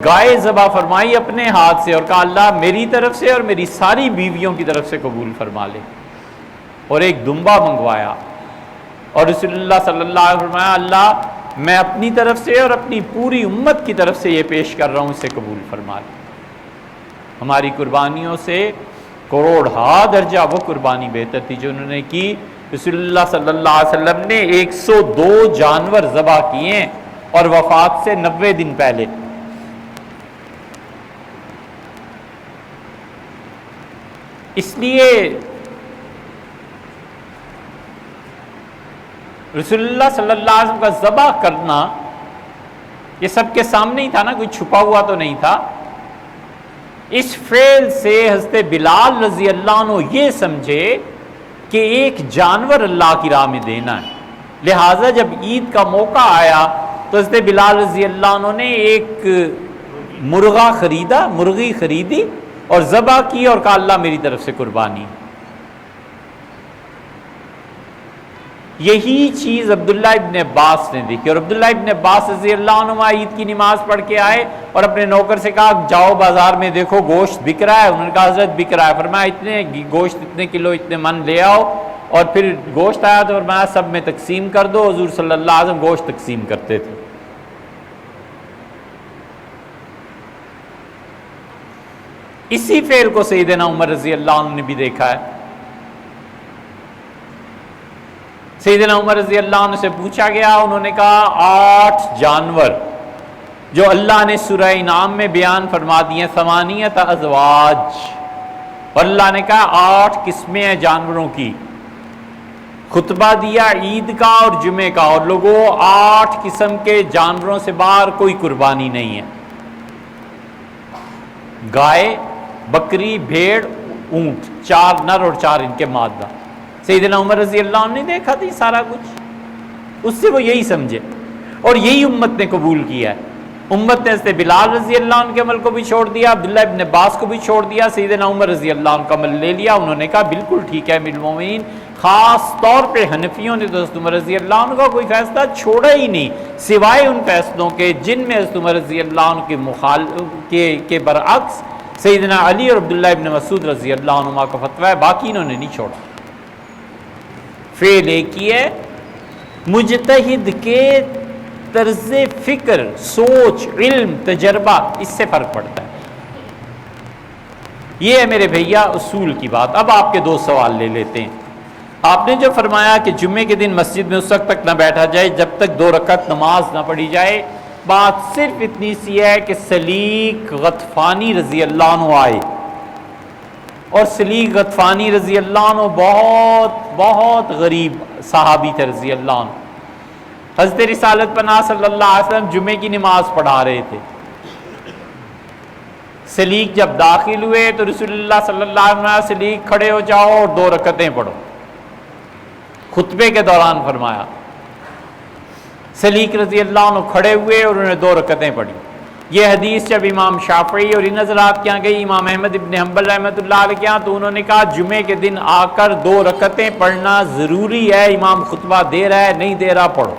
گائے ذبح فرمائی اپنے ہاتھ سے اور کہا اللہ میری طرف سے اور میری ساری بیویوں کی طرف سے قبول فرما لے، اور ایک دمبا منگوایا اور رسول اللہ صلی اللہ علیہ وسلم فرمایا اللہ میں اپنی طرف سے اور اپنی پوری امت کی طرف سے یہ پیش کر رہا ہوں، اسے قبول فرما لے۔ ہماری قربانیوں سے کروڑہا درجہ وہ قربانی بہتر تھی جو انہوں نے کی۔ رسول اللہ صلی اللہ علیہ وسلم نے 102 جانور ذبح کیے اور وفات سے 90 دن پہلے۔ اس لیے رسول اللہ صلی اللہ علیہ وسلم کا ذبح کرنا یہ سب کے سامنے ہی تھا نا، کوئی چھپا ہوا تو نہیں تھا۔ اس فعل سے حضرت بلال رضی اللہ عنہ یہ سمجھے کہ ایک جانور اللہ کی راہ میں دینا ہے، لہٰذا جب عید کا موقع آیا تو حضرت بلال رضی اللہ عنہ نے ایک مرغی خریدی اور ذبح کی اور کہا اللہ میری طرف سے قربانی۔ یہی چیز عبداللہ ابن عباس نے دیکھی، اور عبداللہ ابن عباس رضی اللہ عنہ عید کی نماز پڑھ کے آئے اور اپنے نوکر سے کہا جاؤ بازار میں دیکھو گوشت بک رہا ہے۔ انہوں نے کہا حضرت بک رہا ہے۔ فرمایا اتنے گوشت اتنے کلو اتنے من لے آؤ، اور پھر گوشت آیا تو فرمایا سب میں تقسیم کر دو۔ حضور صلی اللہ علیہ وسلم گوشت تقسیم کرتے تھے۔ اسی فعل کو سیدنا عمر رضی اللہ عنہ نے بھی دیکھا ہے۔ سیدنا عمر رضی اللہ عنہ سے پوچھا گیا، انہوں نے کہا 8 جانور جو اللہ نے سورہ انعام میں بیان فرما دیے، 8 ازواج، اور اللہ نے کہا 8 قسمیں ہیں جانوروں کی۔ خطبہ دیا عید کا اور جمعے کا، اور لوگوں 8 قسم کے جانوروں سے باہر کوئی قربانی نہیں ہے، گائے، بکری، بھیڑ، اونٹ، 4 نر اور 4 ان کے مادہ۔ سیدنا عمر رضی اللہ عنہ نے دیکھا تھی سارا کچھ، اس سے وہ یہی سمجھے، اور یہی امت نے قبول کیا ہے۔ امت نے حضرت بلال رضی اللہ عنہ کے عمل کو بھی چھوڑ دیا، عبداللہ ابن عباس کو بھی چھوڑ دیا، سیدنا عمر رضی اللہ عنہ کا عمل لے لیا۔ انہوں نے کہا بالکل ٹھیک ہے امیر المومنین۔ خاص طور پہ حنفیوں نے تو حضرت عمر رضی اللہ عنہ کا کوئی فیصلہ چھوڑا ہی نہیں، سوائے ان فیصلوں کے جن میں حضرت عمر رضی اللہ عنہ کے برعکس سیدنا علی اور عبداللہ ابن مسعود رضی اللہ عنہما کا فتویٰ ہے، باقی انہوں نے نہیں چھوڑا۔ فعل ایک ہی ہے، مجتہد کے طرز فکر، سوچ، علم، تجربہ، اس سے فرق پڑتا ہے۔ یہ ہے میرے بھیا اصول کی بات۔ اب آپ کے 2 سوال لے لیتے ہیں۔ آپ نے جو فرمایا کہ جمعے کے دن مسجد میں اس وقت تک نہ بیٹھا جائے جب تک 2 رکعت نماز نہ پڑھی جائے، بات صرف اتنی سی ہے کہ سلیق غطفانی رضی اللہ عنہ آئے، اور سلیق غطفانی رضی اللہ عنہ بہت بہت غریب صحابی تھے رضی اللہ عنہ۔ حضرت رسالت پناہ صلی اللہ علیہ وسلم جمعے کی نماز پڑھا رہے تھے۔ سلیق جب داخل ہوئے تو رسول اللہ صلی اللہ علیہ وسلم سلیق کھڑے ہو جاؤ اور 2 رکعتیں پڑھو، خطبے کے دوران فرمایا۔ سلیق رضی اللہ عنہ کھڑے ہوئے اور انہوں نے 2 رکعتیں پڑھی۔ یہ حدیث جب امام شافعی اور ان حضرات کے یہاں گئی، امام احمد ابن حنبل رحمۃ اللہ علیہ کے یہاں، تو انہوں نے کہا جمعے کے دن آ کر 2 رکعتیں پڑھنا ضروری ہے، امام خطبہ دے رہا ہے نہیں دے رہا پڑھو۔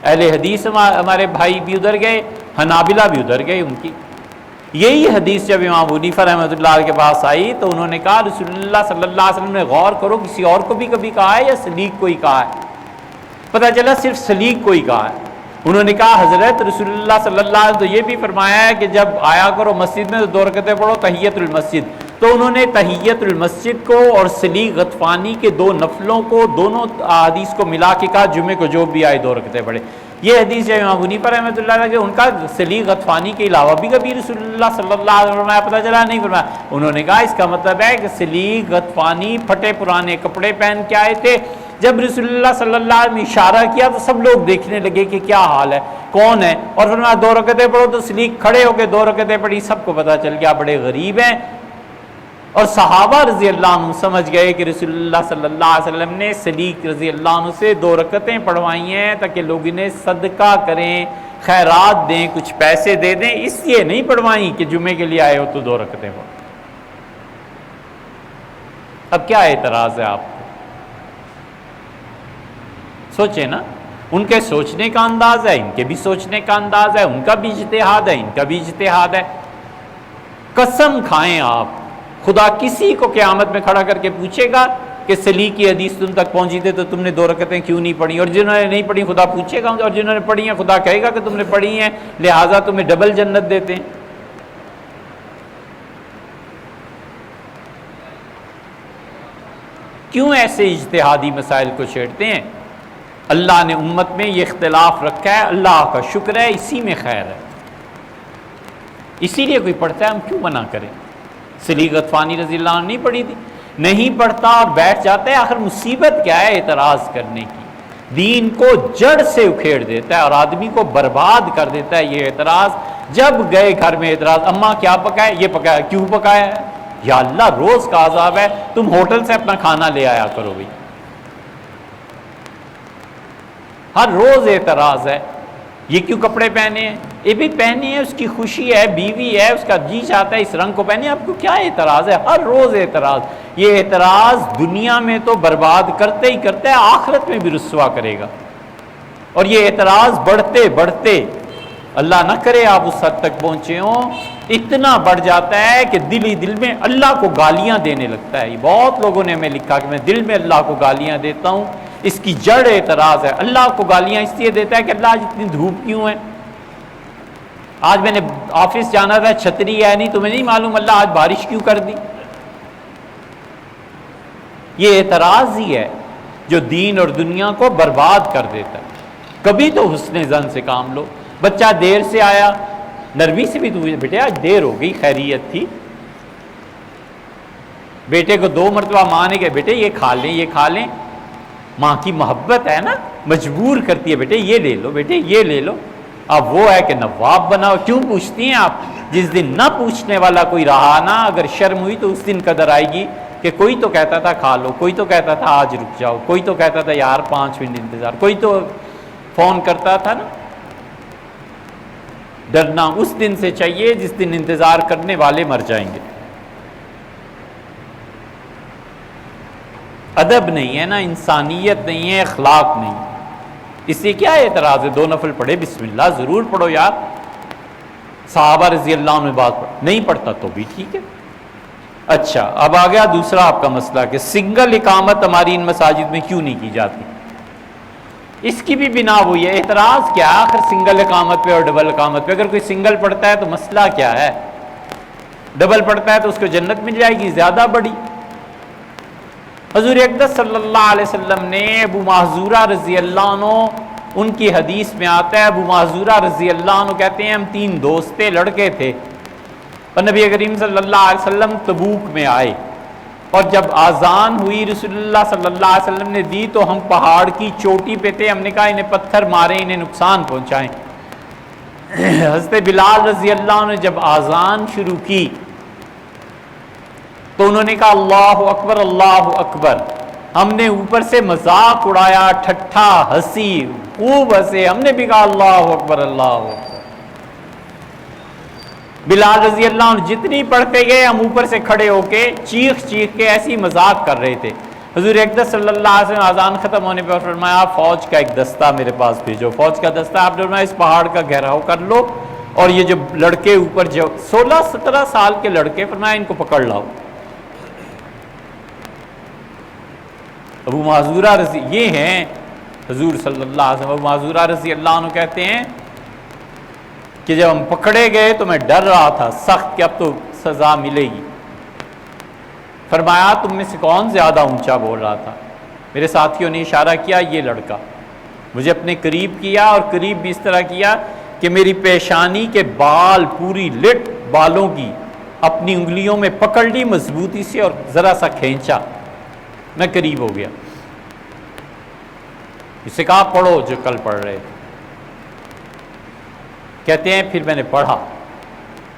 اہل حدیث ہمارے بھائی بھی ادھر گئے، حنابلہ بھی ادھر گئے ان کی۔ یہی حدیث جب امام ابو حنیفہ رحمۃ اللہ علیہ کے پاس آئی تو انہوں نے کہا رسول اللہ صلی اللہ علیہ وسلم نے غور کرو کسی اور کو بھی کبھی کہا ہے یا سلیق کو ہی کہا ہے؟ پتہ چلا صرف سلیق کو ہی کہا ہے۔ انہوں نے کہا حضرت رسول اللہ صلی اللہ علیہ وسلم تو یہ بھی فرمایا ہے کہ جب آیا کرو مسجد میں تو 2 رکعتیں پڑھو تحیۃ المسجد، تو انہوں نے تحیۃ المسجد کو اور سلیق غطفانی کے 2 نفلوں کو دونوں حدیث کو ملا کے کہا جمعے کو جو بھی آئے 2 رکعتیں پڑھے۔ یہ حدیث ہے امام ابو حنیفہ رحمۃ اللہ علیہ ان کا سلیق غطفانی کے علاوہ بھی کبھی رسول اللہ صلی اللہ علیہ وسلم پتہ چلا نہیں فرمایا۔ انہوں نے کہا اس کا مطلب ہے کہ سلیق غطفانی پھٹے پرانے کپڑے پہن کے آئے تھے، جب رسول اللہ صلی اللہ علیہ وسلم اشارہ کیا تو سب لوگ دیکھنے لگے کہ کیا حال ہے، کون ہے، اور فرمایا 2 رکعتیں پڑھو، تو سلیق کھڑے ہو کے 2 رکعتیں پڑھی، سب کو پتہ چل گیا بڑے غریب ہیں۔ اور صحابہ رضی اللہ عنہ سمجھ گئے کہ رسول اللہ صلی اللہ علیہ وسلم نے سلیق رضی اللہ عنہ سے 2 رکعتیں پڑھوائی ہیں تاکہ لوگ انہیں صدقہ کریں، خیرات دیں، کچھ پیسے دے دیں، اس لیے نہیں پڑھوائیں کہ جمعے کے لیے آئے ہو تو 2 رکعتیں پڑھو۔ اب کیا اعتراض ہے آپ کو؟ سوچیں نا، ان کے سوچنے کا انداز ہے، ان کے بھی سوچنے کا انداز ہے، ان کا بھی اجتہاد ہے، ان کا بھی اجتہاد ہے۔ قسم کھائیں آپ، خدا کسی کو قیامت میں کھڑا کر کے پوچھے گا کہ سلی کی حدیث تم تک پہنچی تھی تو تم نے 2 رکعتیں کیوں نہیں پڑھی، اور جنہوں نے نہیں پڑھی خدا پوچھے گا، اور جنہوں نے پڑھی ہیں خدا کہے گا کہ تم نے پڑھی ہیں لہٰذا تمہیں ڈبل جنت دیتے ہیں۔ کیوں ایسے اجتہادی مسائل کو چھیڑتے ہیں؟ اللہ نے امت میں یہ اختلاف رکھا ہے، اللہ کا شکر ہے، اسی میں خیر ہے، اسی لیے کوئی پڑھتا ہے، ہم کیوں منع کریں؟ سلی غطفانی رضی اللہ عنہ نہیں پڑھی تھی، نہیں پڑھتا اور بیٹھ جاتا ہے، آخر مصیبت کیا ہے اعتراض کرنے کی؟ دین کو جڑ سے اکھیڑ دیتا ہے اور آدمی کو برباد کر دیتا ہے یہ اعتراض۔ جب گئے گھر میں اعتراض، اماں کیا پکائے؟ یہ پکایا، کیوں پکایا ہے؟ یا اللہ روز کا عذاب ہے، تم ہوٹل سے اپنا کھانا لے آیا کرو بھائی۔ ہر روز اعتراض ہے، یہ کیوں کپڑے پہنے ہیں؟ یہ بھی پہنے ہیں، اس کی خوشی ہے، بیوی ہے، اس کا جی چاہتا ہے اس رنگ کو پہنے، آپ کو کیا اعتراض ہے؟ ہر روز اعتراض۔ یہ اعتراض دنیا میں تو برباد کرتے ہی کرتے ہیں، آخرت میں بھی رسوا کرے گا۔ اور یہ اعتراض بڑھتے بڑھتے، اللہ نہ کرے آپ اس حد تک پہنچے ہوں، اتنا بڑھ جاتا ہے کہ دل ہی دل میں اللہ کو گالیاں دینے لگتا ہے۔ یہ بہت لوگوں نے ہمیں لکھا کہ میں دل میں اللہ کو گالیاں دیتا ہوں، اس کی جڑ اعتراض ہے۔ اللہ کو گالیاں اس لیے دیتا ہے کہ اللہ آج اتنی دھوپ کیوں ہے؟ آج میں نے آفس جانا تھا، چھتری ہے نہیں، تمہیں نہیں معلوم اللہ آج بارش کیوں کر دی؟ یہ اعتراض ہی ہے جو دین اور دنیا کو برباد کر دیتا ہے۔ کبھی تو حسن ظن سے کام لو۔ بچہ دیر سے آیا، نرمی سے بھی تو بیٹے آج دیر ہو گئی، خیریت تھی؟ بیٹے کو 2 مرتبہ ماں نے کہا بیٹے یہ کھا لیں، یہ کھا لیں، ماں کی محبت ہے نا، مجبور کرتی ہے بیٹے یہ لے لو، بیٹے یہ لے لو۔ اب وہ ہے کہ نواب بناؤ، کیوں پوچھتی ہیں آپ؟ جس دن نہ پوچھنے والا کوئی رہا نا، اگر شرم ہوئی تو اس دن قدر آئے گی کہ کوئی تو کہتا تھا کھا لو، کوئی تو کہتا تھا آج رک جاؤ، کوئی تو کہتا تھا یار 5 منٹ انتظار، کوئی تو فون کرتا تھا نا۔ ڈرنا اس دن سے چاہیے جس دن انتظار کرنے والے مر جائیں گے۔ ادب نہیں ہے نا، انسانیت نہیں ہے، اخلاق نہیں۔ اس سے کیا اعتراض ہے؟ 2 نفل پڑھے، بسم اللہ ضرور پڑھو یار۔ صحابہ رضی اللہ عنہ بات پڑھ، نہیں پڑھتا تو بھی ٹھیک ہے۔ اچھا اب آ گیا دوسرا آپ کا مسئلہ کہ سنگل اقامت ہماری ان مساجد میں کیوں نہیں کی جاتی؟ اس کی بھی بنا ہوئی ہے، اعتراض کیا ہے آخر سنگل اقامت پہ اور ڈبل اقامت پہ؟ اگر کوئی سنگل پڑھتا ہے تو مسئلہ کیا ہے؟ ڈبل پڑھتا ہے تو اس کو جنت مل جائے گی زیادہ بڑی۔ حضور اقدس صلی اللہ علیہ وسلم نے ابو محذورہ رضی اللہ عنہ، ان کی حدیث میں آتا ہے ابو محذورہ رضی اللہ عنہ کہتے ہیں ہم 3 دوست تھے، لڑکے تھے، اور نبی کریم صلی اللہ علیہ وسلم تبوک میں آئے، اور جب آذان ہوئی رسول اللہ صلی اللہ علیہ وسلم نے دی تو ہم پہاڑ کی چوٹی پہ تھے، ہم نے کہا انہیں پتھر ماریں، انہیں نقصان پہنچائیں۔ حضرت بلال رضی اللہ عنہ نے جب آذان شروع کی تو انہوں نے کہا اللہ اکبر اللہ اکبر۔ ہم نے اوپر سے مذاق اڑایا، ٹھٹھا ہنسی، خوب ہنسے، ہم نے بھی کہا اللہ اکبر اللہ اکبر۔ بلال رضی اللہ عنہ جتنی پڑھتے گئے ہم اوپر سے کھڑے ہو کے چیخ چیخ کے ایسی مذاق کر رہے تھے۔ حضور اقدس صلی اللہ علیہ وسلم اذان ختم ہونے پر فرمایا فوج کا ایک دستہ میرے پاس بھیجو۔ فوج کا دستہ آپ نے فرمایا اس پہاڑ کا گھیراؤ کر لو، اور یہ جو لڑکے اوپر جو 16-17 سال کے لڑکے، فرمایا ان کو پکڑ لاؤ۔ ابو معذورہ رضی، یہ ہیں حضور صلی اللہ علیہ وسلم۔ ابو معذورہ رضی اللہ عنہ کہتے ہیں کہ جب ہم پکڑے گئے تو میں ڈر رہا تھا سخت کہ اب تو سزا ملے گی۔ فرمایا تم میں سے کون زیادہ اونچا بول رہا تھا؟ میرے ساتھیوں نے اشارہ کیا یہ لڑکا، مجھے اپنے قریب کیا، اور قریب بھی اس طرح کیا کہ میری پیشانی کے بال، پوری لٹ بالوں کی اپنی انگلیوں میں پکڑ لی مضبوطی سے اور ذرا سا کھینچا، میں قریب ہو گیا۔ اسے کہا پڑھو جو کل پڑھ رہے تھے۔ کہتے ہیں پھر میں نے پڑھا،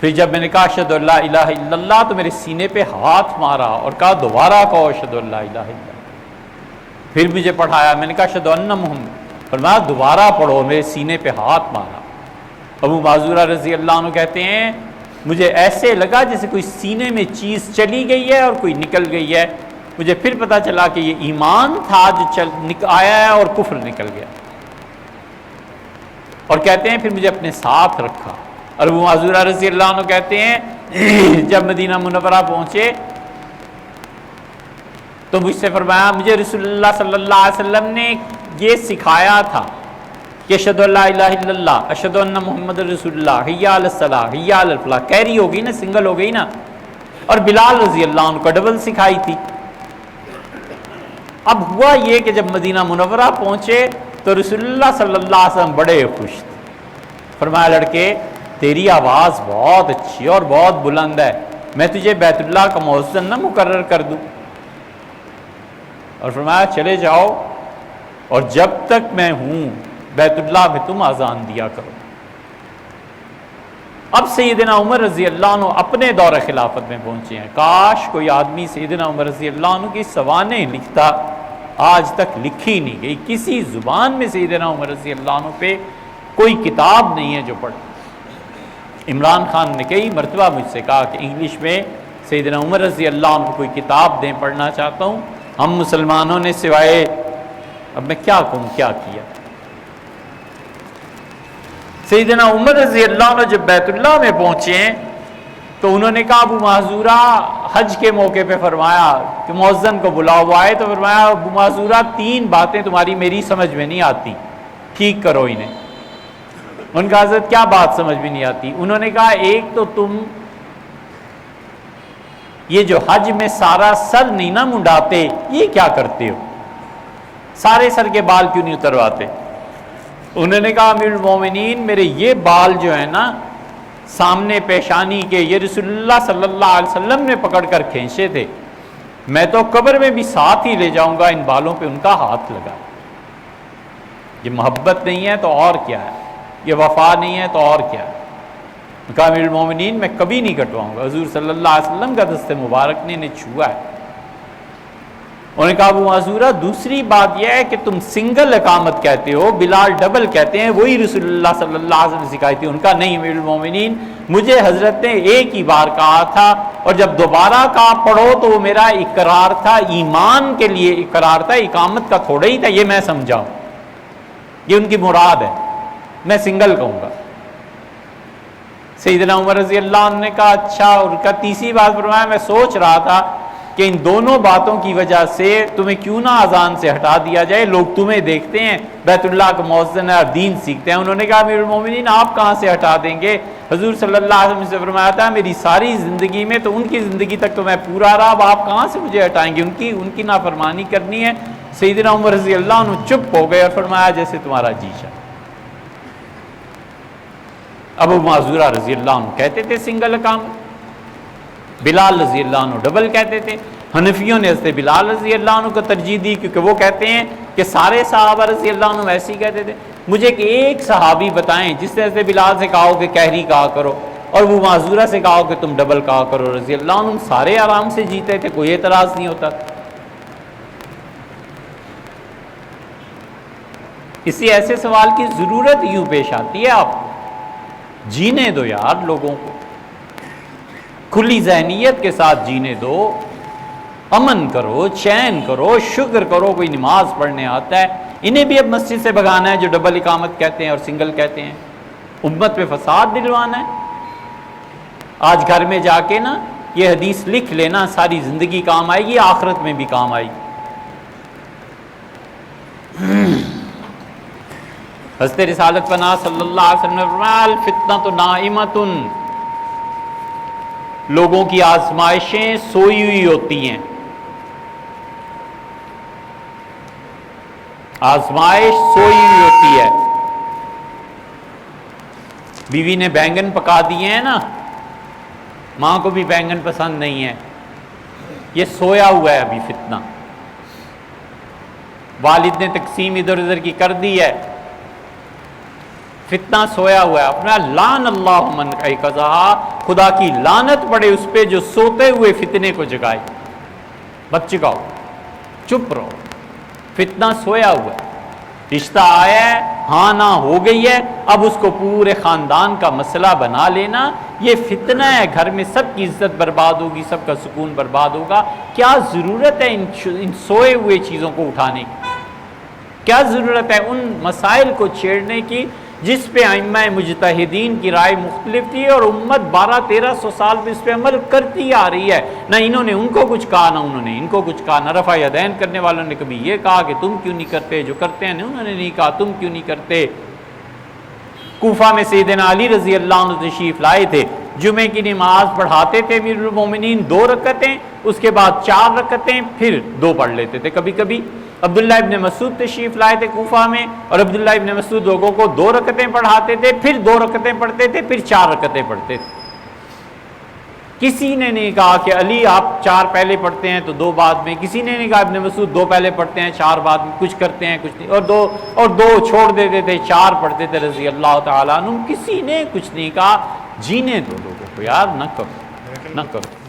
پھر جب میں نے کہا اشہدو ان لا الہ الا اللہ تو میرے سینے پہ ہاتھ مارا اور کہا دوبارہ کہو اشہدو ان لا الہ الا اللہ۔ پھر مجھے پڑھایا، میں نے کہا اشہدو ان محمد، فرمایا دوبارہ پڑھو، میرے سینے پہ ہاتھ مارا۔ ابو معذورہ رضی اللہ عنہ کہتے ہیں مجھے ایسے لگا جیسے کوئی سینے میں چیز چلی گئی ہے اور کوئی نکل گئی ہے۔ مجھے پھر پتا چلا کہ یہ ایمان تھا جو آیا ہے اور کفر نکل گیا۔ اور کہتے ہیں پھر مجھے اپنے ساتھ رکھا. اور ابو معذورہ رضی اللہ عنہ کہتے ہیں جب مدینہ منورہ پہنچے تو مجھ سے فرمایا مجھے رسول اللہ صلی اللہ علیہ وسلم نے یہ سکھایا تھا کہ اشہدو ان لا الہ الا اللہ اشہدو ان محمد رسول اللہ حی علی الصلاۃ حی علی الفلاح. کیری ہو گئی نا، سنگل ہو گئی نا. اور بلال رضی اللہ عنہ کو ڈبل سکھائی تھی. اب ہوا یہ کہ جب مدینہ منورہ پہنچے تو رسول اللہ صلی اللہ علیہ وسلم بڑے خوش تھے. فرمایا لڑکے تیری آواز بہت اچھی اور بہت بلند ہے، میں تجھے بیت اللہ کا مؤذن نہ مقرر کر دوں. اور فرمایا چلے جاؤ اور جب تک میں ہوں بیت اللہ میں تم اذان دیا کرو. اب سیدنا عمر رضی اللہ عنہ اپنے دور خلافت میں پہنچے ہیں. کاش کوئی آدمی سیدنا عمر رضی اللہ عنہ کی سوانح لکھتا، آج تک لکھی نہیں گئی. کسی زبان میں سیدنا عمر رضی اللہ عنہ پہ کوئی کتاب نہیں ہے جو پڑھ. عمران خان نے کئی مرتبہ مجھ سے کہا کہ انگلش میں سیدنا عمر رضی اللہ عنہ کو کوئی کتاب دیں، پڑھنا چاہتا ہوں. ہم مسلمانوں نے سوائے اب میں کیا کہوں کیا کیا. سیدنا عمر رضی اللہ عنہ جب بیت اللہ میں پہنچے ہیں تو انہوں نے کہا ابو معذورہ حج کے موقع پہ فرمایا کہ مؤذن کو بلاؤ. وہ آئے تو فرمایا ابو معذورہ 3 باتیں تمہاری میری سمجھ میں نہیں آتی، ٹھیک کرو انہیں. ان کا حضرت کیا بات سمجھ میں نہیں آتی؟ انہوں نے کہا ایک تو تم یہ جو حج میں سارا سر نہیں نہ منڈاتے، یہ کیا کرتے ہو؟ سارے سر کے بال کیوں نہیں اترواتے؟ انہوں نے کہا امیر المومنین میرے یہ بال جو ہیں نا سامنے پیشانی کے، یہ رسول اللہ صلی اللہ علیہ وسلم نے پکڑ کر کھینچے تھے. میں تو قبر میں بھی ساتھ ہی لے جاؤں گا ان بالوں پہ ان کا ہاتھ لگا. یہ محبت نہیں ہے تو اور کیا ہے؟ یہ وفا نہیں ہے تو اور کیا ہے؟ کہا امیر المومنین میں کبھی نہیں کٹواؤں گا، حضور صلی اللہ علیہ وسلم کا دست مبارک نے انہیں چھوا ہے. انہوں نے کہا ابو معذورہ دوسری بات یہ ہے کہ تم سنگل اقامت کہتے ہو، بلال ڈبل کہتے ہیں، وہی رسول اللہ صلی اللہ علیہ وسلم نے سکھائی تھی. ان کا نہیں امیر المومنین مجھے حضرت نے ایک ہی بار کہا تھا اور جب دوبارہ کہا پڑھو تو وہ میرا اقرار تھا، ایمان کے لیے اقرار تھا، اقامت کا تھوڑا ہی تھا. یہ میں سمجھاؤں، یہ ان کی مراد ہے، میں سنگل کہوں گا. سیدنا عمر رضی اللہ عنہ نے کہا اچھا. اور کا تیسری بات فرمایا میں سوچ رہا تھا کہ ان دونوں باتوں کی وجہ سے تمہیں کیوں نہ اذان سے ہٹا دیا جائے، لوگ تمہیں دیکھتے ہیں بیت اللہ کا مؤذن ہے اور دین سیکھتے ہیں. انہوں نے کہا امیر المومنین آپ کہاں سے ہٹا دیں گے؟ حضور صلی اللہ علیہ وسلم سے فرمایا تھا میری ساری زندگی میں تو ان کی زندگی تک تو میں پورا رہا، اب آپ کہاں سے مجھے ہٹائیں گے؟ ان کی نافرمانی کرنی ہے. سیدنا عمر رضی اللہ عنہ چپ ہو گئے اور فرمایا جیسے تمہارا جی چاہے. ابو معذورہ رضی اللہ عنہ کہتے تھے سنگل اقامت، بلال رضی اللہ عنہ ڈبل کہتے تھے. حنفیوں نے حضرت بلال رضی اللہ عنہ کو ترجیح دی کیونکہ وہ کہتے ہیں کہ سارے صحابہ رضی اللہ عنہ ویسے ہی کہتے تھے. مجھے ایک صحابی بتائیں جس نے حضرت بلال سے کہا ہو کہ کہری کہا کرو اور وہ معذورہ سے کہا ہو کہ تم ڈبل کہا کرو. رضی اللہ عنہ سارے آرام سے جیتے تھے، کوئی اعتراض نہیں ہوتا. اسی ایسے سوال کی ضرورت یوں پیش آتی ہے آپ کو. جینے دو یار لوگوں کو، کھلی ذہنیت کے ساتھ جینے دو، امن کرو، چین کرو، شکر کرو کوئی نماز پڑھنے آتا ہے. انہیں بھی اب مسجد سے بھگانا ہے جو ڈبل اقامت کہتے ہیں اور سنگل کہتے ہیں. امت پہ فساد ڈلوانا ہے. آج گھر میں جا کے نا یہ حدیث لکھ لینا، ساری زندگی کام آئے گی، آخرت میں بھی کام آئے گی. حضرت رسالت پناہ صلی اللہ علیہ وسلم نے فرمایا الفتنۃ نائمۃ، لوگوں کی آزمائشیں سوئی ہوئی ہوتی ہیں. آزمائش سوئی ہوئی ہوتی ہے. بیوی نے بینگن پکا دیے ہیں نا، ماں کو بھی بینگن پسند نہیں ہے، یہ سویا ہوا ہے ابھی فتنہ. والد نے تقسیم ادھر ادھر کی کر دی ہے، فتنہ سویا ہوا ہے. اپنا لعن اللہ من قضا، خدا کی لعنت پڑے اس پہ جو سوتے ہوئے فتنے کو جگائے. مت جگاؤ، چپ رہو. فتنہ سویا ہوا ہے، رشتہ آیا ہے، ہاں نہ ہو گئی ہے، اب اس کو پورے خاندان کا مسئلہ بنا لینا یہ فتنہ ہے. گھر میں سب کی عزت برباد ہوگی، سب کا سکون برباد ہوگا. کیا ضرورت ہے ان سوئے ہوئے چیزوں کو اٹھانے کی؟ کیا ضرورت ہے ان مسائل کو چھیڑنے کی جس پہ ائمہ مجتہدین کی رائے مختلف تھی اور امت 1200-1300 سال میں اس پہ عمل کرتی آ رہی ہے، نہ انہوں نے ان کو کچھ کہا نہ انہوں نے ان کو کچھ کہا، نہ رفع یدین کرنے والوں نے کبھی یہ کہا کہ تم کیوں نہیں کرتے، جو کرتے ہیں انہوں نے نہیں کہا تم کیوں نہیں کرتے۔ کوفہ میں سیدنا علی رضی اللہ عنہ تشریف لائے تھے، جمعے کی نماز پڑھاتے تھے امیر المومنین 2 رکعتیں، اس کے بعد 4 رکعتیں، پھر 2 پڑھ لیتے تھے کبھی کبھی۔ عبداللہ ابن مسعود تشریف لائے تھے کوفہ میں، اور عبداللہ ابن مسعود لوگوں کو 2 رکعتیں پڑھاتے تھے، پھر 2 رکعتیں پڑھتے تھے، پھر 4 رکعتیں پڑھتے تھے۔ کسی نے نہیں کہا کہ علی آپ 4 پہلے پڑھتے ہیں تو 2 بعد میں، کسی نے نہیں کہا ابن مسعود 2 پہلے پڑھتے ہیں 4 بعد میں، کچھ کرتے ہیں کچھ نہیں، اور دو چھوڑ دیتے تھے 4 پڑھتے تھے رضی اللہ تعالیٰ عنہ۔ کسی نے کچھ نہیں کہا، جینے دو لوگوں کو یار، نہ کرو نہ کرو۔